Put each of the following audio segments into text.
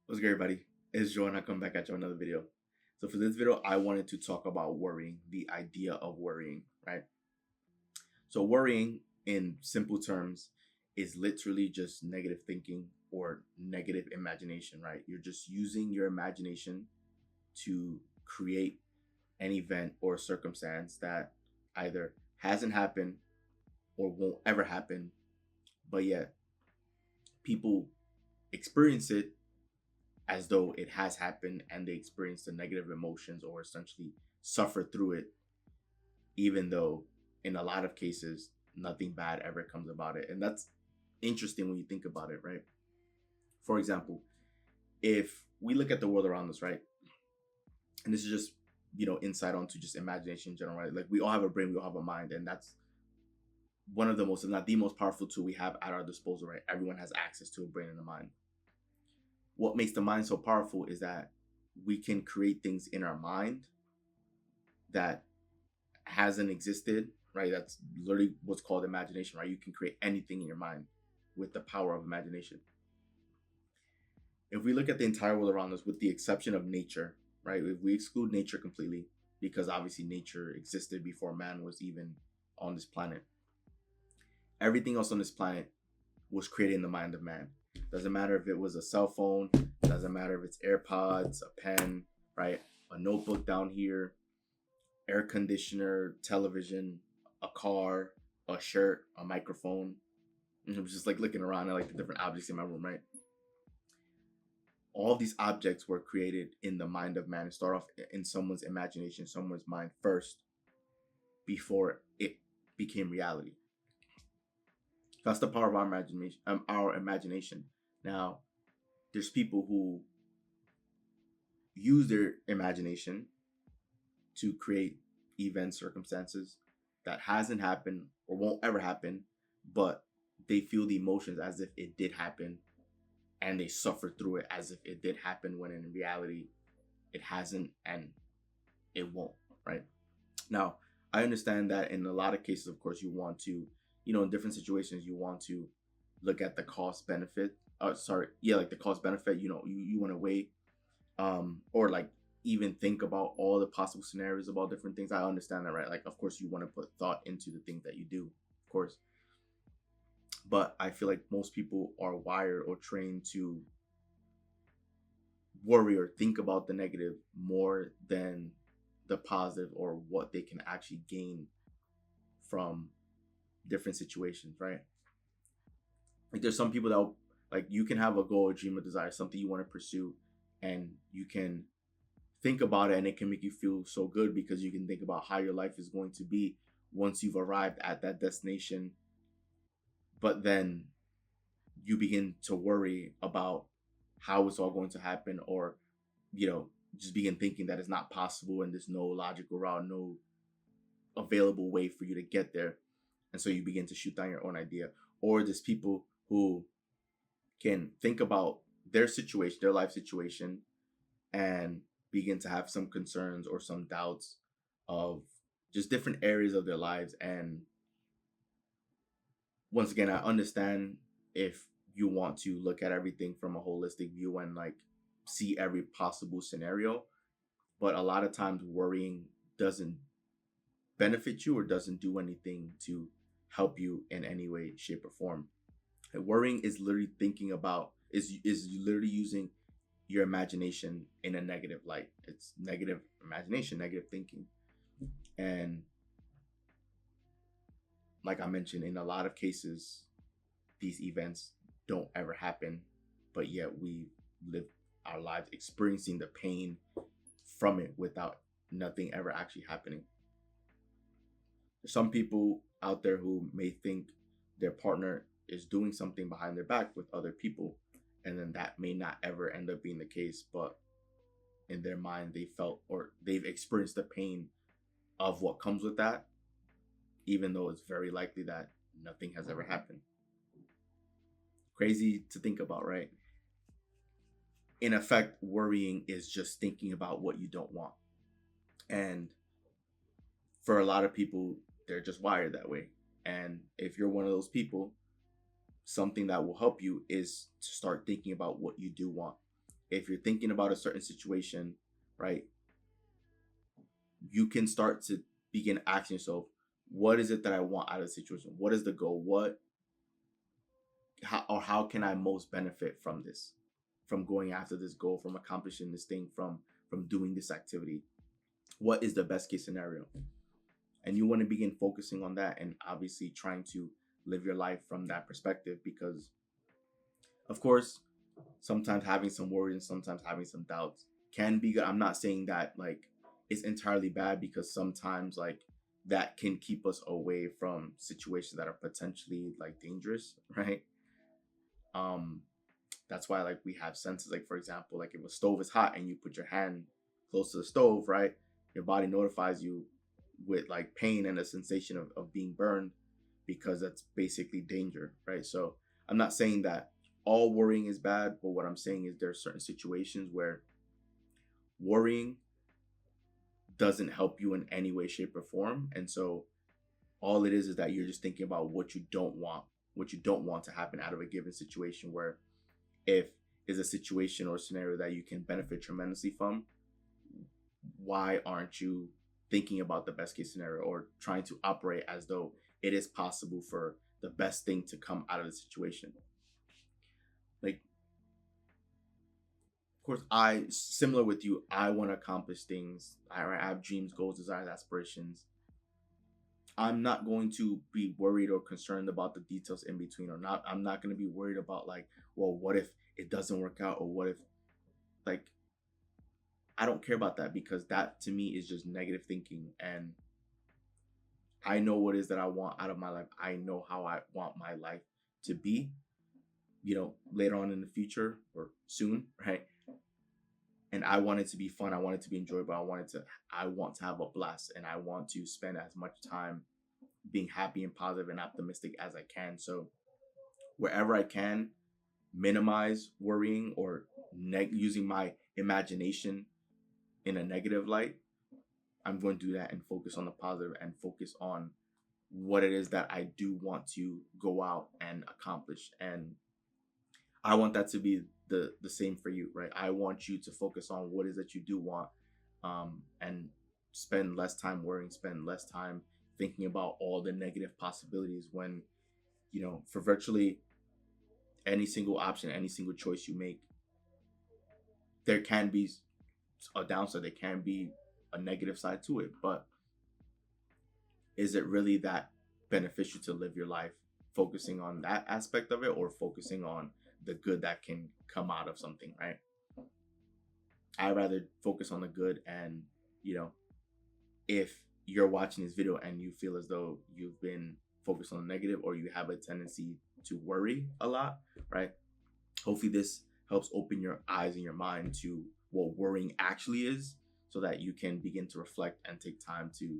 What's good, everybody? It's Joe, and I come back at you another video. So for this video, I wanted to talk about worrying, the idea of worrying, right? So worrying, in simple terms, is literally just negative thinking or negative imagination, right? You're just using your imagination to create an event or circumstance that either hasn't happened or won't ever happen, but yet people experience it as though it has happened and they experience the negative emotions or essentially suffer through it, even though in a lot of cases, nothing bad ever comes about it. And that's interesting when you think about it, right? For example, if we look at the world around us, right? And this is just, insight onto just imagination in general, right? Like we all have a brain, we all have a mind, and that's one of the most, if not the most powerful tool we have at our disposal, right? Everyone has access to a brain and a mind. What makes the mind so powerful is that we can create things in our mind that hasn't existed, right? That's literally what's called imagination, right? You can create anything in your mind with the power of imagination. If we look at the entire world around us, with the exception of nature, right? If we exclude nature completely, because obviously nature existed before man was even on this planet, everything else on this planet was created in the mind of man. Doesn't matter if it was a cell phone, doesn't matter if it's AirPods, a pen, right? A notebook down here, air conditioner, television, a car, a shirt, a microphone. And I was just like looking around at like the different objects in my room, right? All of these objects were created in the mind of man and start off in someone's imagination, someone's mind first before it became reality. That's the power of our imagination. Now, there's people who use their imagination to create events, circumstances that hasn't happened or won't ever happen, but they feel the emotions as if it did happen and they suffer through it as if it did happen when in reality it hasn't and it won't, right? Now, I understand that in a lot of cases, of course, you want to, in different situations, you want to look at the cost benefit. Like the cost benefit, you want to weigh, or like even think about all the possible scenarios about different things. I understand that, right? Like, of course, you want to put thought into the things that you do, of course. But I feel like most people are wired or trained to worry or think about the negative more than the positive or what they can actually gain from different situations, right? Like there's some people that like you can have a goal, a dream, a desire, something you want to pursue, and you can think about it and it can make you feel so good because you can think about how your life is going to be once you've arrived at that destination. But then you begin to worry about how it's all going to happen, or just begin thinking that it's not possible and there's no logical route, no available way for you to get there. And so you begin to shoot down your own idea. Or there's people who can think about their situation, their life situation, and begin to have some concerns or some doubts of just different areas of their lives. And once again, I understand if you want to look at everything from a holistic view and like see every possible scenario, but a lot of times worrying doesn't benefit you or doesn't do anything to help you in any way, shape, or form. And worrying is literally thinking about is literally using your imagination in a negative light. It's negative imagination, negative thinking. And like I mentioned, in a lot of cases, these events don't ever happen, but yet we live our lives experiencing the pain from it without nothing ever actually happening. There's some people out there who may think their partner is doing something behind their back with other people, and then that may not ever end up being the case, but in their mind they felt or they've experienced the pain of what comes with that, even though it's very likely that nothing has ever happened. Crazy to think about, right? In effect, worrying is just thinking about what you don't want. And for a lot of people, they're just wired that way. And if you're one of those people, something that will help you is to start thinking about what you do want. if you're thinking about a certain situation, right, you can start to begin asking yourself, what is it that I want out of the situation? What is the goal? How can I most benefit from this, from going after this goal, from accomplishing this thing, from doing this activity? What is the best case scenario? And you want to begin focusing on that, and obviously trying to live your life from that perspective, because of course sometimes having some worries and sometimes having some doubts can be good. I'm not saying that like it's entirely bad, because sometimes like that can keep us away from situations that are potentially like dangerous, right? um that's why like we have senses, like for example, like if a stove is hot and you put your hand close to the stove, right, your body notifies you with like pain and a sensation of being burned, because that's basically danger, right? So I'm not saying that all worrying is bad, but what I'm saying is there are certain situations where worrying doesn't help you in any way, shape, or form. And so all it is that you're just thinking about what you don't want to happen out of a given situation, where if is a situation or scenario that you can benefit tremendously from, why aren't you thinking about the best case scenario, or trying to operate as though it is possible for the best thing to come out of the situation? Like, of course, I similar with you, I want to accomplish things. I have dreams, goals, desires, aspirations. I'm not going to be worried or concerned about the details in between, or not. I'm not going to be worried about like, well, what if it doesn't work out, or what if, like, I don't care about that, because that to me is just negative thinking. And I know what it is that I want out of my life. I know how I want my life to be, later on in the future or soon, right? And I want it to be fun. I want it to be enjoyable. I want to have a blast, and I want to spend as much time being happy and positive and optimistic as I can. So wherever I can minimize worrying or using my imagination in a negative light, I'm going to do that and focus on the positive and focus on what it is that I do want to go out and accomplish. And I want that to be the same for you, right? I want you to focus on what it is that you do want, and spend less time worrying, spend less time thinking about all the negative possibilities, when for virtually any single option, any single choice you make, there can be a downside, there can be a negative side to it. But is it really that beneficial to live your life focusing on that aspect of it, or focusing on the good that can come out of something, right? I'd rather focus on the good. And if you're watching this video and you feel as though you've been focused on the negative, or you have a tendency to worry a lot, right, hopefully this helps open your eyes and your mind to what worrying actually is, so that you can begin to reflect and take time to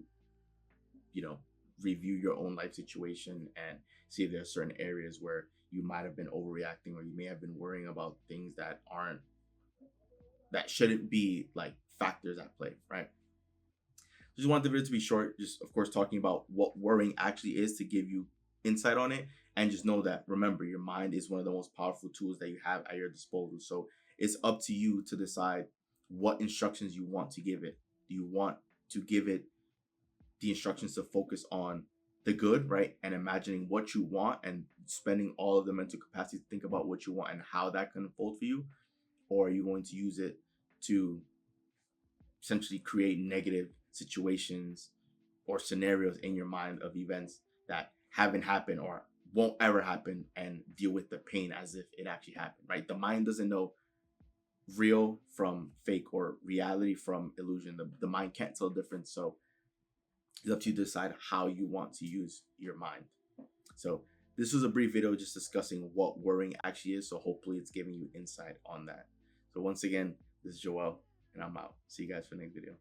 review your own life situation, and see if there are certain areas where you might have been overreacting, or you may have been worrying about things that shouldn't be like factors at play, right? Just want the video to be short, just of course talking about what worrying actually is, to give you insight on it. And just know that, remember, your mind is one of the most powerful tools that you have at your disposal. So it's up to you to decide what instructions you want to give it. Do you want to give it the instructions to focus on the good, right, and imagining what you want, and spending all of the mental capacity to think about what you want and how that can unfold for you? Or are you going to use it to essentially create negative situations or scenarios in your mind of events that haven't happened or won't ever happen, and deal with the pain as if it actually happened, right? The mind doesn't know real from fake, or reality from illusion. The mind can't tell the difference. So it's up to you to decide how you want to use your mind. So this was a brief video just discussing what worrying actually is. So hopefully it's giving you insight on that. So once again, this is Joel, and I'm out. See you guys for the next video.